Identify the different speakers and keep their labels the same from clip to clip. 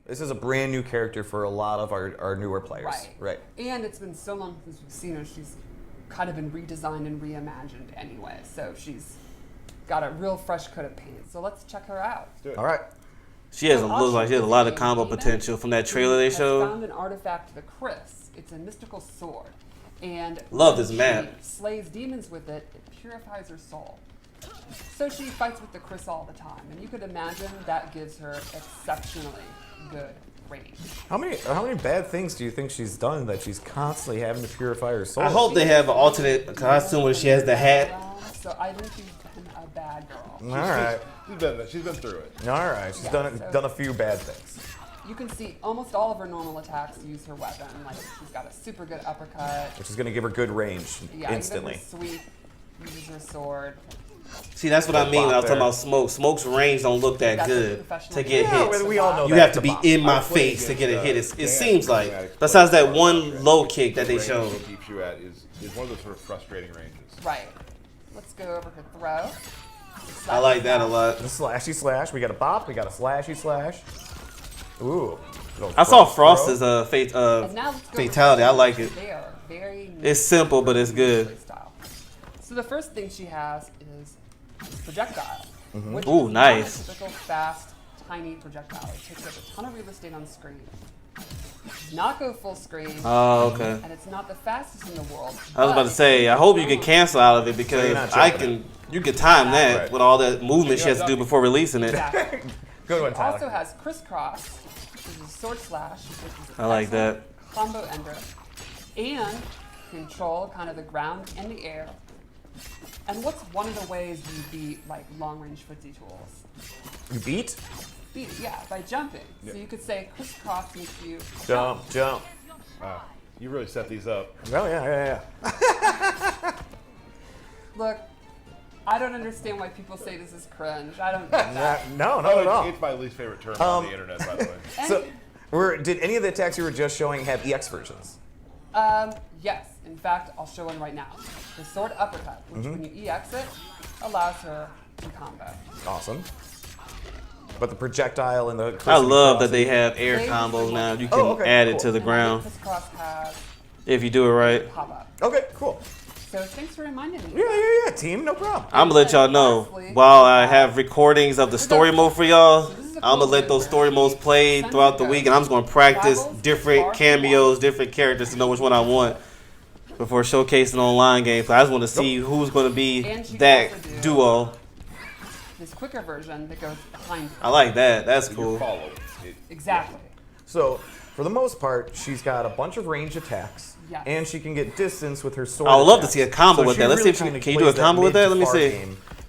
Speaker 1: This is a brand new character for a lot of our newer players. Right.
Speaker 2: And it's been so long since we've seen her. She's kind of been redesigned and reimagined anyway. So she's got a real fresh coat of paint. So let's check her out.
Speaker 1: All right.
Speaker 3: She has looks like she has a lot of combo potential from that trailer they showed.
Speaker 2: Found an artifact, the Chris. It's a mystical sword. And
Speaker 3: love this map.
Speaker 2: She slays demons with it. It purifies her soul. So she fights with the Chris all the time. And you could imagine that gives her exceptionally good range.
Speaker 1: How many bad things do you think she's done that she's constantly having to purify her soul?
Speaker 3: I hope they have an alternate costume where she has the hat.
Speaker 2: So I think she's been a bad girl.
Speaker 1: All right.
Speaker 4: She's been through it.
Speaker 1: All right. She's done a few bad things.
Speaker 2: You can see almost all of her normal attacks use her weapon. Like she's got a super good uppercut,
Speaker 1: which is going to give her good range instantly.
Speaker 2: Even her sweep uses her sword.
Speaker 3: See, that's what I mean when I was talking about Smoke. Smoke's range don't look that good to get hits.
Speaker 1: We all know
Speaker 3: you have to be in my face to get a hit. It seems like. Besides that one low kick that they showed.
Speaker 4: It keeps you at is one of those sort of frustrating ranges.
Speaker 2: Right. Let's go over her throw.
Speaker 3: I like that a lot.
Speaker 1: The slashy slash. We got a bop. We got a slashy slash. Ooh.
Speaker 3: I saw Frost's fatality. I like it.
Speaker 2: They are very
Speaker 3: it's simple, but it's good.
Speaker 2: So the first thing she has is projectile. Which
Speaker 3: Ooh,
Speaker 2: is
Speaker 3: nice.
Speaker 2: A typical fast, tiny projectile. It takes up a ton of real estate on screen. It does not go full screen.
Speaker 3: Oh, okay.
Speaker 2: And it's not the fastest in the world.
Speaker 3: I was about to say, I hope you can cancel out of it because you can time that with all that movement she has to do before releasing it.
Speaker 2: Exactly.
Speaker 1: Good one,
Speaker 2: It
Speaker 1: Tyler.
Speaker 2: also has crisscross, which is a sword slash. Which is
Speaker 3: I like that.
Speaker 2: Combo ender. And control kind of the ground and the air. And what's one of the ways you beat like long-range footsie tools?
Speaker 1: You beat?
Speaker 2: Beat it, yeah, by jumping. Yeah. So you could say crisscross makes you
Speaker 1: jump.
Speaker 4: Wow, you really set these up.
Speaker 1: Oh yeah.
Speaker 2: Look, I don't understand why people say this is cringe. I don't get that.
Speaker 1: No, not at all.
Speaker 4: It's my least favorite term on the internet, by the way.
Speaker 1: So, did any of the attacks you were just showing have EX versions?
Speaker 2: Yes. In fact, I'll show one right now. The sword uppercut, which when you EX it, allows her to combo.
Speaker 1: Awesome. But the projectile and the...
Speaker 3: I love that they have air combos now. You can add it to the ground.
Speaker 2: Crisscross has
Speaker 3: if you do it right.
Speaker 2: Pop up.
Speaker 1: Okay, cool.
Speaker 2: So thanks for reminding me.
Speaker 1: Yeah, team, no problem.
Speaker 3: I'm going to let y'all know, while I have recordings of the story mode for y'all, I'm going to let those story modes play throughout the week, and I'm just going to practice different cameos, different characters to know which one I want before showcasing online gameplay. I just want to see who's going to be that duo.
Speaker 2: This quicker version that goes behind you.
Speaker 3: I like that. That's cool.
Speaker 2: Exactly.
Speaker 1: So, for the most part, she's got a bunch of range attacks, and she can get distance with her sword.
Speaker 3: I would love to see a combo with that. Let's see if can you do a combo with that? Let me see.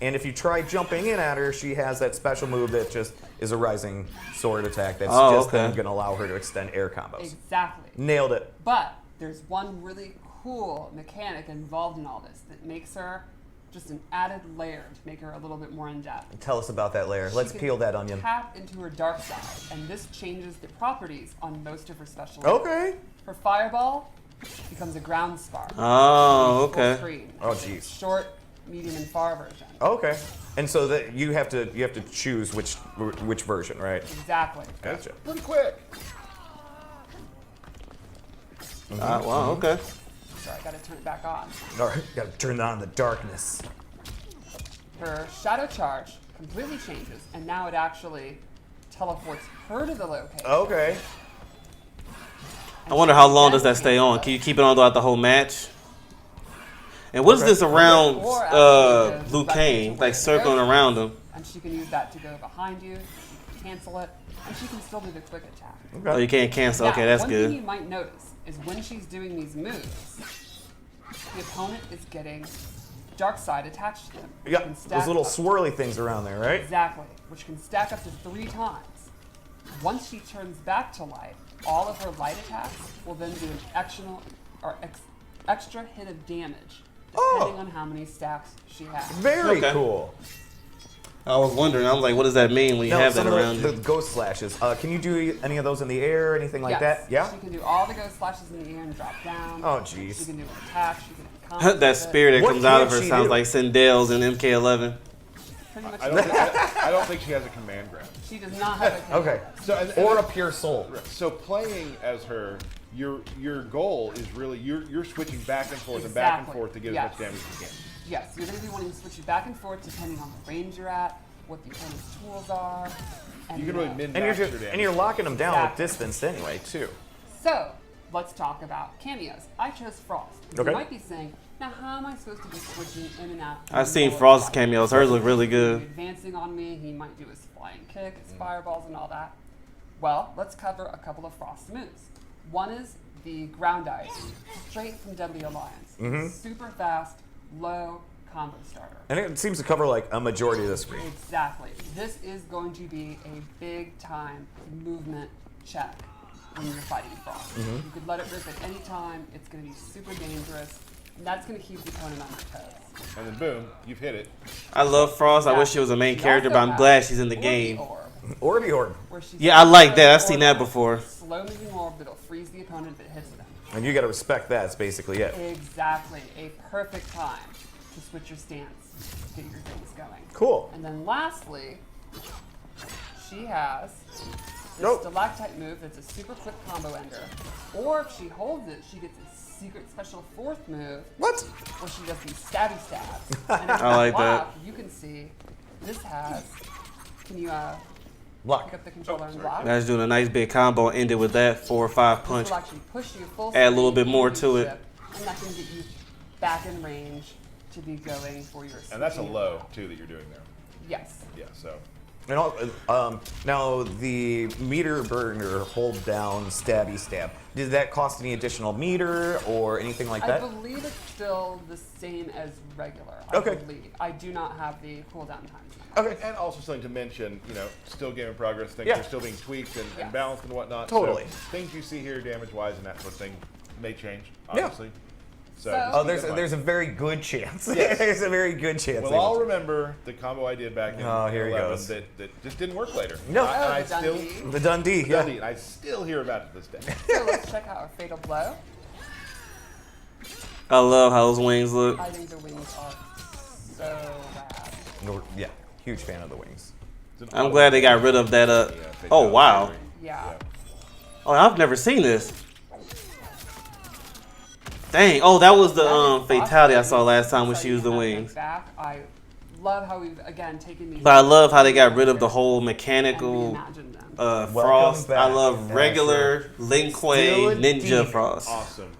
Speaker 1: And if you try jumping in at her, she has that special move that just is a rising sword attack that's going to allow her to extend air combos.
Speaker 2: Exactly.
Speaker 1: Nailed it.
Speaker 2: But there's one really cool mechanic involved in all this that makes her just an added layer to make her a little bit more in-depth.
Speaker 1: Tell us about that layer. Let's peel that onion.
Speaker 2: Tap into her dark side, and this changes the properties on most of her special
Speaker 1: Okay.
Speaker 2: Her fireball becomes a ground spark.
Speaker 3: Oh, okay.
Speaker 2: Screen.
Speaker 1: Oh, jeez.
Speaker 2: Short, medium, and far version.
Speaker 1: Okay. And so that you have to choose which version, right?
Speaker 2: Exactly.
Speaker 1: Gotcha.
Speaker 4: Pretty quick.
Speaker 3: Wow. Okay.
Speaker 2: Sorry, I gotta turn it back on.
Speaker 1: All right, gotta turn it on in the darkness.
Speaker 2: Her shadow charge completely changes, and now it actually teleports her to the location.
Speaker 1: Okay.
Speaker 3: I wonder how long does that stay on? Can you keep it on throughout the whole match? And what is this around Liu Kang, like circling around him?
Speaker 2: And she can use that to go behind you. She can cancel it, and she can still do the quick attack.
Speaker 1: Okay.
Speaker 3: Oh, you can't cancel. Okay, that's good.
Speaker 2: One thing you might notice is when she's doing these moves, the opponent is getting dark side attached to them.
Speaker 1: Yeah, those little swirly things around there, right?
Speaker 2: Exactly, which can stack up to 3 times. Once she turns back to light, all of her light attacks will then do an extra hit of damage, depending on how many stacks she has.
Speaker 1: Very cool.
Speaker 3: I was wondering. I was like, what does that mean when you have that around you?
Speaker 1: The ghost slashes. Can you do any of those in the air, anything like that? Yeah.
Speaker 2: She can do all the ghost slashes in the air and drop down.
Speaker 1: Oh, jeez.
Speaker 2: She can do an attack. She can
Speaker 3: That spirit that comes out of her sounds like Sindel's in MK11.
Speaker 2: pretty much.
Speaker 4: I don't think she has a command grab.
Speaker 2: She does not have a command.
Speaker 1: Okay.
Speaker 4: So,
Speaker 1: or a pure soul.
Speaker 4: So playing as her, your goal is really you're switching back and forth
Speaker 2: Exactly.
Speaker 4: and back and forth to get as much damage as you can.
Speaker 2: Yes, you're going to be wanting to switch it back and forth depending on the range you're at, what the opponent's tools are. And,
Speaker 4: You can really min
Speaker 1: And
Speaker 4: max
Speaker 1: you're
Speaker 4: your damage.
Speaker 1: and you're locking them down
Speaker 2: Exactly.
Speaker 1: with distance anyway too.
Speaker 2: So, let's talk about cameos. I chose Frost.
Speaker 1: Okay.
Speaker 2: You might be saying, now how am I supposed to be switching in and out?
Speaker 3: I've seen Frost's cameos. Hers look really good.
Speaker 2: Advancing on me, he might do his flying kick, his fireballs, and all that. Well, let's cover a couple of Frost moves. One is the ground ice, straight from Deadly Alliance. Super fast, low combo starter.
Speaker 1: And it seems to cover like a majority of the screen.
Speaker 2: Exactly. This is going to be a big time movement check when you're fighting Frost. You could let it rip at any time. It's going to be super dangerous. And that's going to keep the opponent on their toes.
Speaker 4: And then boom, you've hit it.
Speaker 3: I love Frost. I wish she was a main character, but I'm glad she's in the game.
Speaker 1: Orby Orb.
Speaker 3: Yeah, I like that. I've seen that before.
Speaker 2: Slow moving orb that'll freeze the opponent if it hits them.
Speaker 1: And you got to respect that. That's basically it.
Speaker 2: Exactly. A perfect time to switch your stance, get your things going.
Speaker 1: Cool.
Speaker 2: And then lastly, she has this
Speaker 1: Nope.
Speaker 2: stalactite move that's a super quick combo ender. Or if she holds it, she gets a secret special fourth move
Speaker 1: What?
Speaker 2: where she does these stabby stabs. And if you
Speaker 3: I like
Speaker 2: block, you can see this has. Can you
Speaker 1: Block.
Speaker 2: pick up the controller and block?
Speaker 3: That's doing a nice big combo. Ended with that 4 or 5
Speaker 2: This
Speaker 3: punch.
Speaker 2: will actually push you full
Speaker 3: Add a little
Speaker 2: speed
Speaker 3: bit more
Speaker 2: into
Speaker 3: to
Speaker 2: the
Speaker 3: it.
Speaker 2: ship, and that can get you back in range to be going for your.
Speaker 4: And that's a
Speaker 2: switching.
Speaker 4: low too that you're doing there.
Speaker 2: Yes.
Speaker 4: Yeah. So
Speaker 1: And now the meter burner hold down stabby stab. Did that cost any additional meter or anything like
Speaker 2: I
Speaker 1: that?
Speaker 2: believe it's still the same as regular.
Speaker 1: Okay.
Speaker 2: I believe. I do not have the cooldown times.
Speaker 1: Okay.
Speaker 4: and also something to mention, still game in progress. Things
Speaker 1: Yeah.
Speaker 4: are still being tweaked and
Speaker 2: Yes.
Speaker 4: balanced and whatnot.
Speaker 1: Totally.
Speaker 4: So things you see here, damage wise and that sort of thing, may change.
Speaker 1: Yeah.
Speaker 4: Obviously. So,
Speaker 2: So-
Speaker 4: just
Speaker 1: Oh,
Speaker 4: keep
Speaker 1: there's
Speaker 4: that in
Speaker 1: there's a
Speaker 4: mind.
Speaker 1: very good chance.
Speaker 4: Yes.
Speaker 1: There's a very good chance.
Speaker 4: We'll
Speaker 1: they
Speaker 4: all
Speaker 1: will.
Speaker 4: remember the combo I did back in
Speaker 1: Oh, here he
Speaker 4: 11
Speaker 1: goes.
Speaker 4: that just didn't work later.
Speaker 1: No.
Speaker 4: And I
Speaker 2: the Dundee.
Speaker 4: still
Speaker 1: The Dundee. Yeah.
Speaker 4: Dundee, and I still hear about it to this day.
Speaker 2: So let's check out our fatal blow.
Speaker 3: I love how those wings look.
Speaker 2: I think the wings are so rad.
Speaker 1: No, yeah. Huge fan of the wings.
Speaker 4: It's an
Speaker 3: I'm glad they got rid of that. Oh wow.
Speaker 2: Yeah.
Speaker 3: Oh, I've never seen this. Dang. Oh, that was the
Speaker 2: That is
Speaker 3: fatality I
Speaker 2: awesome.
Speaker 3: saw last time when
Speaker 2: So
Speaker 3: she
Speaker 2: you
Speaker 3: used the
Speaker 2: have them
Speaker 3: wings.
Speaker 2: Back. I love how we've again taken these.
Speaker 3: But I love how they got rid of the whole
Speaker 2: and
Speaker 3: mechanical
Speaker 2: reimagined them.
Speaker 3: Frost.
Speaker 1: back,
Speaker 3: I love regular Lin Kuei
Speaker 1: Still a
Speaker 3: Ninja
Speaker 1: demon.
Speaker 3: Frost.
Speaker 4: Awesome.